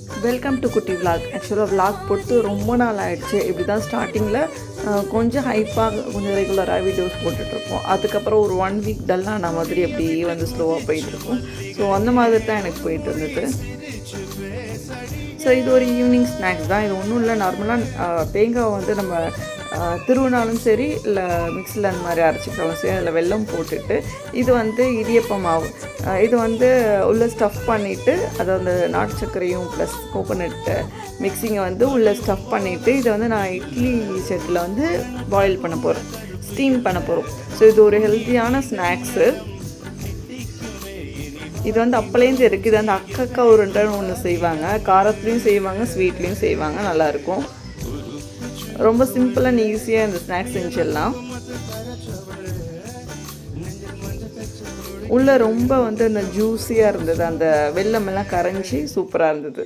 Welcome to குட்டி vlog. ஆக்சுவலாக vlog போட்டு ரொம்ப நாள் ஆகிடுச்சு. இப்படி தான் ஸ்டார்டிங்கில் கொஞ்சம் ஹைப்பாக கொஞ்சம் ரெகுலராக வீடியோஸ் போட்டுட்ருப்போம். அதுக்கப்புறம் ஒரு 1 வீக் டல்லான மாதிரி அப்படியே வந்து ஸ்லோவாக போயிட்டுருக்கும். ஸோ அந்த மாதிரி தான் எனக்கு போயிட்டு இருந்தது. ஸோ இது ஒரு ஈவினிங் ஸ்நாக்ஸ் தான். இது ஒன்றும் இல்லை, நார்மலாக தேங்காய் வந்து நம்ம திருவினாலும் சரி இல்லை மிக்ஸில் அந்த மாதிரி அரைச்சிக்கிட்டாலும் சரி அதில் வெல்லம் போட்டுட்டு இது வந்து இடியப்ப மாவு, இது வந்து உள்ளே ஸ்டஃப் பண்ணிவிட்டு அதை அந்த நாட்டு சர்க்கரையும் ப்ளஸ் கோகோனட்டு மிக்ஸிங்கை வந்து உள்ளே ஸ்டஃப் பண்ணிவிட்டு இதை வந்து நான் இட்லி செட்டில் வந்து பாயில் பண்ண போகிறேன், ஸ்டீம் பண்ண போகிறோம். ஸோ இது ஒரு ஹெல்த்தியான ஸ்நாக்ஸு. இது வந்து அப்போலேருந்து இருக்குது. இது வந்து அக்கா உருண்டைன்னு ஒன்று செய்வாங்க, காரத்துலேயும் செய்வாங்க ஸ்வீட்லேயும் செய்வாங்க, நல்லாயிருக்கும். ரொம்ப சிம்பிள் அண்ட் ஈஸியாக இந்த ஸ்நாக்ஸ் செஞ்சிடலாம். உள்ளே ரொம்ப வந்து அந்த ஜூஸியாக இருந்தது, அந்த வெல்லமெல்லாம் கரைஞ்சி சூப்பராக இருந்தது.